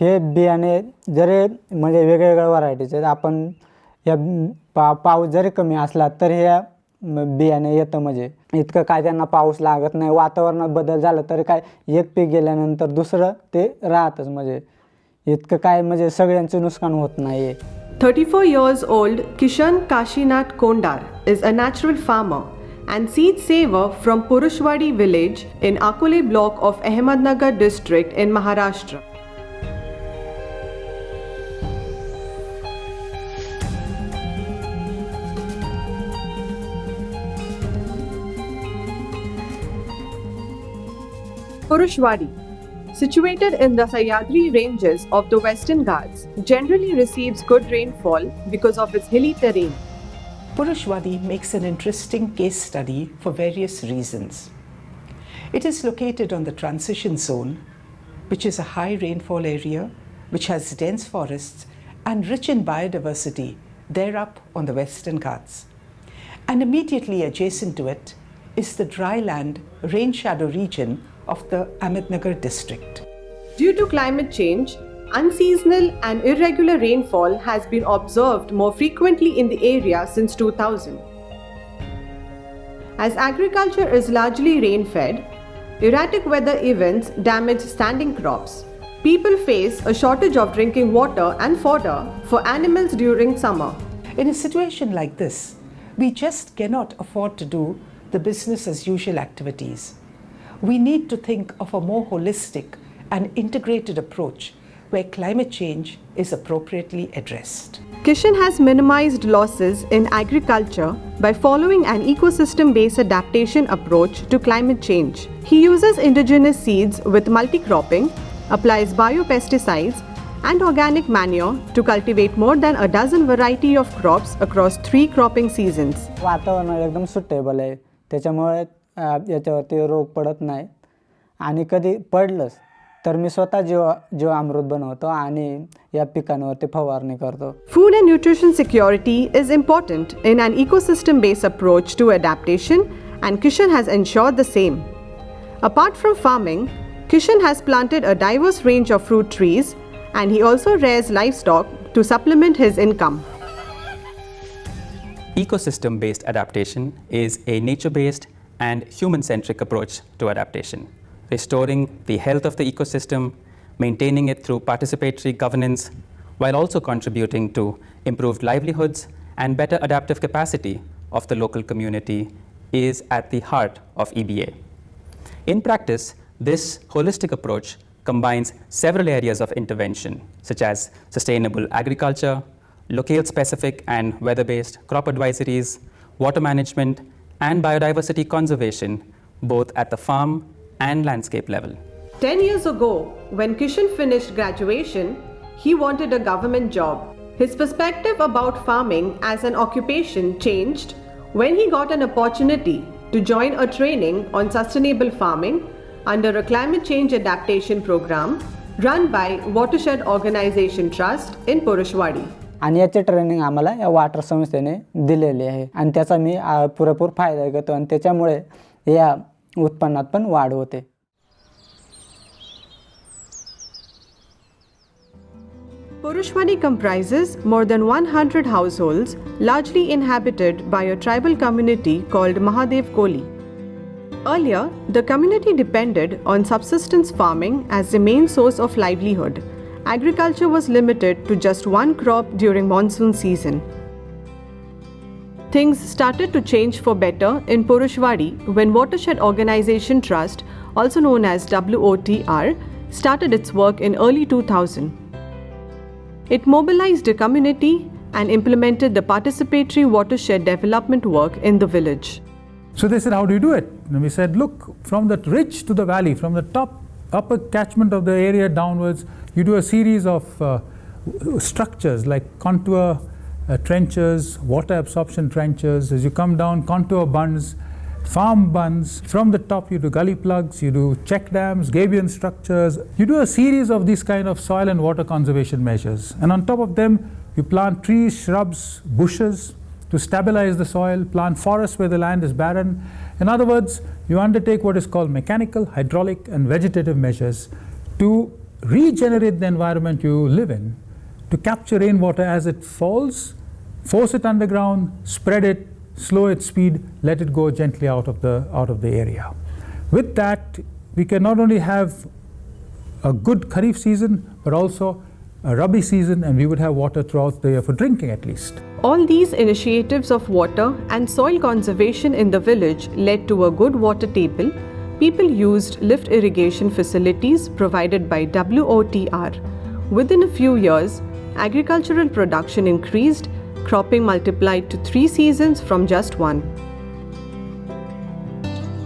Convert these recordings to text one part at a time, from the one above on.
हे बियाणे जरी म्हणजे वेगवेगळ्या व्हरायटीचे आपण या पाऊस जरी कमी असला तर ह्या बियाणे येतं म्हणजे इतकं काय त्यांना पाऊस लागत नाही. वातावरणात बदल झाला तरी काय एक पीक गेल्यानंतर दुसरं ते राहतच म्हणजे इतकं काय म्हणजे सगळ्यांचं नुकसान होत नाही. 34 years old Kishan Kashinath Kondar is a natural farmer and seed saver from Purushwadi village in Akole block of Ahmednagar district in Maharashtra. Purushwadi, situated in the Sahyadri ranges of the Western Ghats, generally receives good rainfall because of its hilly terrain. Purushwadi makes an interesting case study for various reasons. It is located on the transition zone, which is a high rainfall area, which has dense forests and rich in biodiversity there up on the Western Ghats. And immediately adjacent to it is the dry land rain shadow region of the Ahmednagar district. Due to climate change, unseasonal and irregular rainfall has been observed more frequently in the area since 2000. As agriculture is largely rain-fed, erratic weather events damage standing crops. People face a shortage of drinking water and fodder for animals during summer. In a situation like this, we just cannot afford to do the business as usual activities. We need to think of a more holistic and integrated approach where climate change is appropriately addressed. Kishan has minimized losses in agriculture by following an ecosystem-based adaptation approach to climate change. He uses indigenous seeds with multi-cropping, applies biopesticides and organic manure to cultivate more than a dozen variety of crops across 3 cropping seasons. वातावरण एकदम suitable आहे त्याच्यामुळे याच्यावरती रोग पडत नाही आणि कधी पडलंच तर मी स्वतः जीवामृत बनवतो आणि या पिकांवरती फवारणी करतो. Food and nutrition security is important in an ecosystem-based approach to adaptation and Kishan has ensured the same. Apart from farming, Kishan has planted a diverse range of fruit trees and he also rears livestock to supplement his income. Ecosystem-based adaptation is a nature-based and human-centric approach to adaptation, restoring the health of the ecosystem, maintaining it through participatory governance, while also contributing to improved livelihoods and better adaptive capacity of the local community is at the heart of EBA. In practice, this holistic approach combines several areas of intervention, such as sustainable agriculture, locale-specific and weather-based crop advisories, water management, and biodiversity conservation, both at the farm and landscape level. 10 years ago, when Kishan finished graduation, he wanted a government job. His perspective about farming as an occupation changed when he got an opportunity to join a training on sustainable farming under a climate change adaptation program run by Watershed Organization Trust in Purushwadi. आणि याचे training आम्हाला या water संस्थेने दिलेले आहे आणि त्याचा मी पुरेपूर फायदा घेतो आणि त्याच्यामुळे या उत्पन्नात पण वाढ होते. Purushwadi comprises more than 100 households largely inhabited by a tribal community called Mahadev Koli. Earlier, the community depended on subsistence farming as the main source of livelihood. Agriculture was limited to just one crop during monsoon season. Things started to change for better in Purushwadi when Watershed Organization Trust, also known as WOTR, started its work in early 2000. It mobilized the community and implemented the participatory watershed development work in the village. So they said, how do you do it? And we said, look, from the ridge to the valley, from the upper catchment of the area downwards, you do a series of structures like contour trenches, water absorption trenches. As you come down, contour bunds, farm bunds. From the top, you do gully plugs, you do check dams, gabion structures. You do a series of these kind of soil and water conservation measures. And on top of them, you plant trees, shrubs, bushes to stabilize the soil, plant forests where the land is barren. In other words, you undertake what is called mechanical, hydraulic, and vegetative measures to regenerate the environment you live in, to capture rainwater as it falls, force it underground, spread it, slow its speed, let it go gently out of the area. With that, we can not only have a good Kharif season, but also a Rabi season, and we would have water throughout the year for drinking at least. All these initiatives of water and soil conservation in the village led to a good water table. People used lift irrigation facilities provided by WOTR. Within a few years, agricultural production increased, cropping multiplied to 3 seasons from just 1.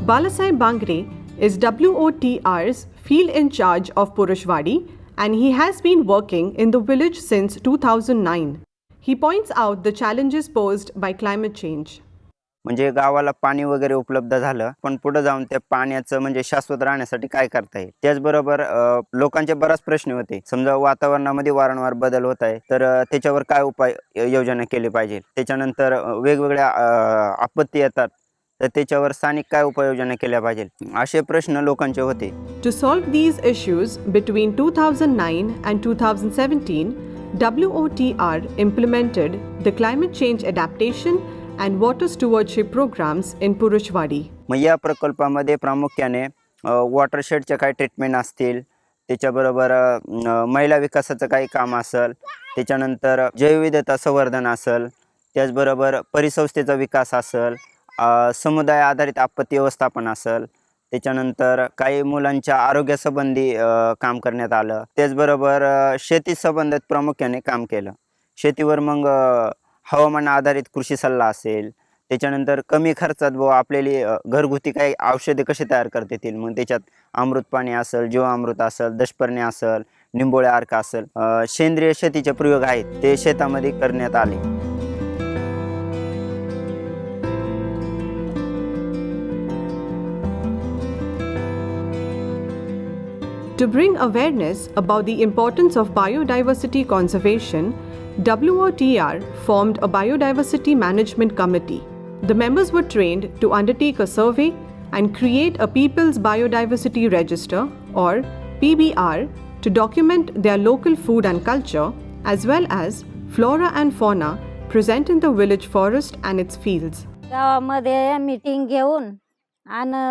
Balasai Bangre is WOTR's field in charge of Purushwadi, and he has been working in the village since 2009. He points out the challenges posed by climate change. म्हणजे गावाला पाणी वगैरे उपलब्ध झालं, पण पुढे जाऊन त्या पाण्याचं म्हणजे शाश्वत राहण्यासाठी काय करता येईल. त्याचबरोबर लोकांचे बराच प्रश्न होते. समजा वातावरणामध्ये वारंवार बदल होत आहे, तर त्याच्यावर काय उपाय योजना केली पाहिजे. त्याच्यानंतर वेगवेगळ्या आपत्ती येतात, तर त्याच्यावर स्थानिक काय उपाययोजना केल्या पाहिजे, असे प्रश्न लोकांचे होते. To solve these issues, between 2009 and 2017, WOTR implemented the climate change adaptation and water stewardship programs in Purushwadi. मग या प्रकल्पामध्ये प्रामुख्याने वॉटरशेडच्या काही ट्रीटमेंट असतील, त्याच्याबरोबर महिला विकासाचं काही काम असेल, त्याच्यानंतर जैवविविधता संवर्धन असेल, त्याचबरोबर परिसंस्थेचा विकास असेल, समुदाय आधारित आपत्ती व्यवस्थापन असेल, त्याच्यानंतर काही मुलांच्या आरोग्यासंबंधी काम करण्यात आलं. त्याचबरोबर शेती संबंधित प्रामुख्याने काम केलं. शेतीवर मग हवामान आधारित कृषी सल्ला असेल, त्याच्यानंतर कमी खर्चात आपल्याला घरगुती काही औषधे कशी तयार करता येतील, मग त्याच्यात अमृत पाणी असेल, जीवामृत असेल, दशपर्णी असेल, निंबोळे अर्क असेल, सेंद्रिय शेतीचे प्रयोग आहेत ते शेतामध्ये करण्यात आले. To bring awareness about the importance of biodiversity conservation, WOTR formed a biodiversity management committee. The members were trained to undertake a survey and create a People's Biodiversity Register or PBR to document their local food and culture as well as flora and fauna present in the village forest and its fields. गावामध्ये meeting घेऊन आणि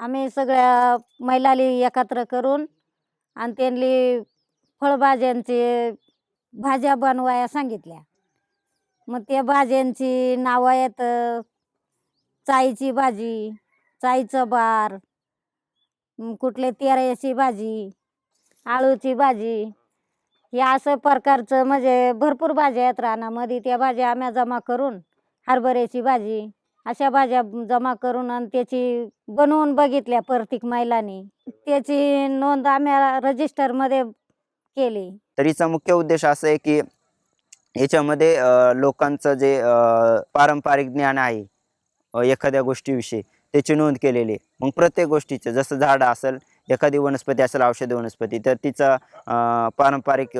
आम्ही सगळ्या महिलांनी एकत्र करून आणि त्यांनी फळभाज्यांचे भाज्या बनवायला सांगितल्या. मग त्या भाज्यांची नावं आहेत चाईची भाजी, चाईचं बार, कुठले तेराची भाजी, आळूची भाजी, या असं प्रकारचं म्हणजे भरपूर भाज्या आहेत रानामध्ये. त्या भाज्या आम्ही जमा करून, हरभऱ्याची भाजी, अशा भाज्या जमा करून आणि त्याची बनवून बघितल्या प्रत्येक महिलांनी. त्याची नोंद आम्ही रजिस्टरमध्ये केली. तरीचा मुख्य उद्देश असा आहे की याच्यामध्ये लोकांचं जे पारंपरिक ज्ञान आहे एखाद्या गोष्टीविषयी त्याची नोंद केलेली. मग प्रत्येक गोष्टीचं जसं झाड असेल, एखादी वनस्पती असेल, औषधी वनस्पती, तर तिचं पारंपरिक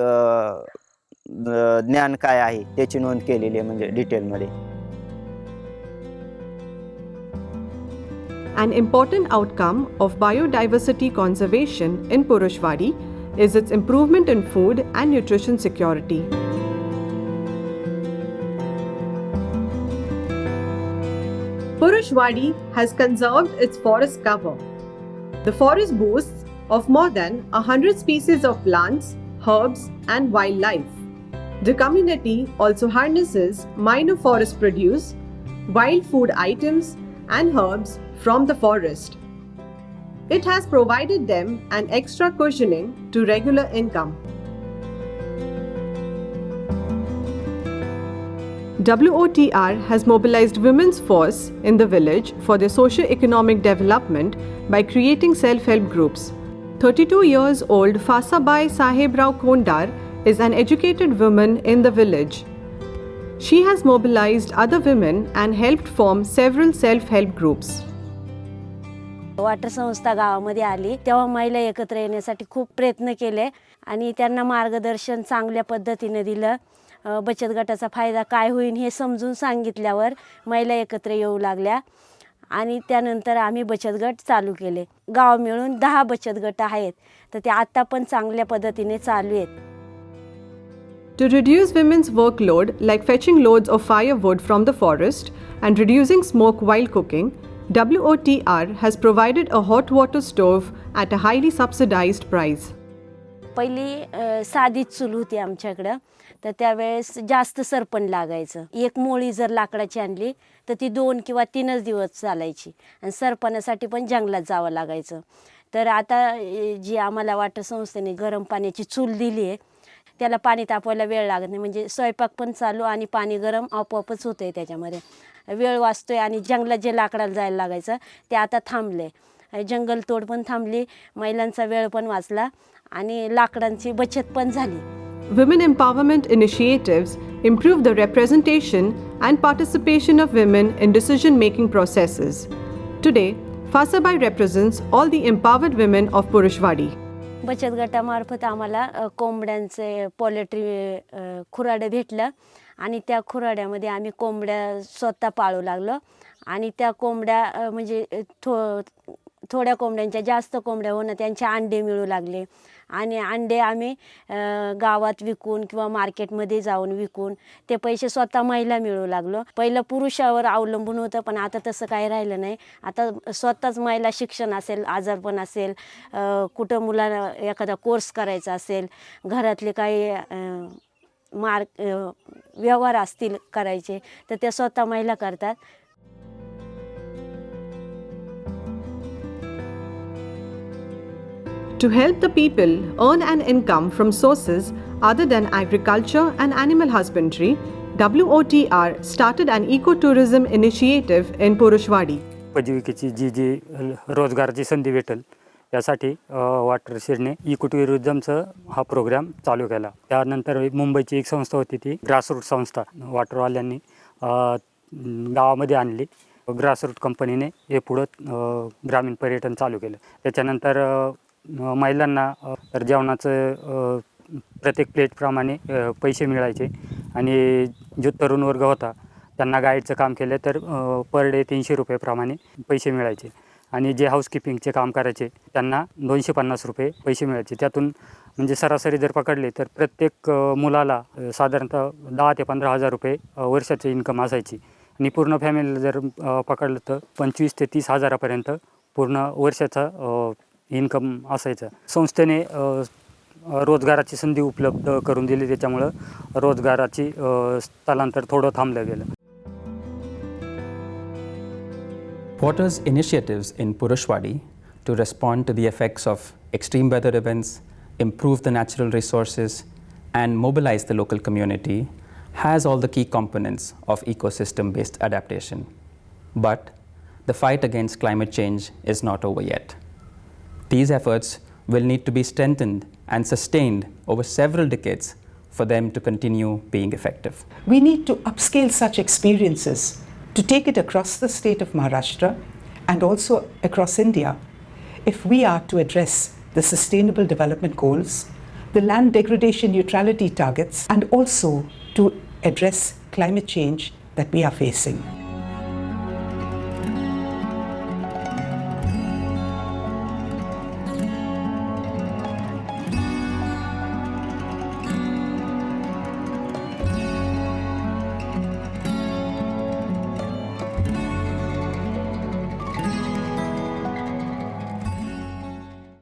ज्ञान काय आहे त्याची नोंद केलेली आहे म्हणजे डिटेलमध्ये. An important outcome of biodiversity conservation in Purushwadi is its improvement in food and nutrition security. Purushwadi has conserved its forest cover. The forest boasts of more than 100 species of plants, herbs, and wildlife. The community also harnesses minor forest produce, wild food items, and herbs from the forest. It has provided them an extra cushioning to regular income. WOTR has mobilized women's force in the village for their socio-economic development by creating self-help groups. 32 years old Fasabai Sahib Rao Kondar is an educated woman in the village. She has mobilized other women and helped form several self-help groups. Water संस्था गावामध्ये आली तेव्हा महिला एकत्र येण्यासाठी खूप प्रयत्न केले आणि त्यांना मार्गदर्शन चांगल्या पद्धतीने दिलं. बचत गटाचा फायदा काय होईल हे समजून सांगितल्यावर महिला एकत्र येऊ लागल्या आणि त्यानंतर आम्ही बचत गट चालू केले. गाव मिळून 10 बचत गट आहेत, तर ते आता पण चांगल्या पद्धतीने चालू आहेत. To reduce women's workload, like fetching loads of firewood from the forest and reducing smoke while cooking, WOTR has provided a hot water stove at a highly subsidized price. पहिली साधीच चूल होती आमच्याकडं, तर त्यावेळेस जास्त सरपण लागायचं. एक मोळी जर लाकडाची आणली तर ती 2 किंवा 3च दिवस चालायची आणि सरपणासाठी पण जंगलात जावं लागायचं. तर आता जी आम्हाला वॉटर संस्थेने गरम पाण्याची चूल दिली आहे, त्याला पाणी तापवायला वेळ लागत नाही. म्हणजे स्वयंपाक पण चालू आणि पाणी गरम आपोआपच होतं आहे. त्याच्यामध्ये वेळ वाचतो आहे आणि जंगलात जे लाकडाला जायला लागायचं ते आता थांबले. जंगलतोड पण थांबली, महिलांचा वेळ पण वाचला आणि लाकडांची बचत पण झाली. Women empowerment initiatives improve the representation and participation of women in decision-making processes. Today, Fasabai represents all the empowered women of Purushwadi. बचत गटामार्फत आम्हाला कोंबड्यांचे पोल्ट्री खुराडं भेटलं आणि त्या खुराड्यामध्ये आम्ही कोंबड्या स्वतः पाळू लागलो आणि त्या कोंबड्या म्हणजे थोड्या कोंबड्यांच्या जास्त कोंबड्या होणं, त्यांचे अंडे मिळू लागले आणि अंडे आम्ही गावात विकून किंवा मार्केटमध्ये जाऊन विकून ते पैसे स्वतः महिला मिळू लागलो. पहिलं पुरुषावर अवलंबून होतं, पण आता तसं काही राहिलं नाही. आता स्वतःच महिला शिक्षण असेल, आजारपण असेल, कुठं मुलाला एखादा कोर्स करायचा असेल, घरातले काही व्यवहार असतील करायचे, तर ते स्वतः महिला करतात. To help the people earn an income from sources other than agriculture and animal husbandry, WOTR started an ecotourism initiative in Purushwadi. उपजीविकेची जी रोजगाराची संधी भेटेल यासाठी वॉटरशेडने इकोटुरिझमचं हा प्रोग्राम चालू केला. त्यानंतर मुंबईची एक संस्था होती, ती ग्रासरूट संस्था वॉटरवाल्यांनी गावामध्ये आणली. ग्रासरूट कंपनीने हे पुढं ग्रामीण पर्यटन चालू केलं. त्याच्यानंतर महिलांना तर जेवणाचं प्रत्येक प्लेटप्रमाणे पैसे मिळायचे आणि जो तरुण वर्ग होता त्यांना गाईडचं काम केलं तर पर डे 300 रुपयेप्रमाणे पैसे मिळायचे आणि जे हाऊसकीपिंगचे काम करायचे त्यांना 250 रुपये पैसे मिळायचे. त्यातून म्हणजे सरासरी जर पकडले तर प्रत्येक मुलाला साधारणतः 10,000 ते 15,000 रुपये वर्षाची इन्कम असायची आणि पूर्ण फॅमिलीला जर पकडलं तर 25,000 ते 30,000पर्यंत पूर्ण वर्षाचा इन्कम असायचं. संस्थेने रोजगाराची संधी उपलब्ध करून दिली, त्याच्यामुळं रोजगाराची स्थलांतर थोडं थांबलं गेलं. WOTR's initiatives in Purushwadi to respond to the effects of extreme weather events, improve the natural resources, and mobilize the local community has all the key components of ecosystem-based adaptation. But the fight against climate change is not over yet. These efforts will need to be strengthened and sustained over several decades for them to continue being effective. We need to upscale such experiences to take it across the state of Maharashtra and also across India if we are to address the Sustainable Development Goals, the land degradation neutrality targets, and also to address climate change that we are facing.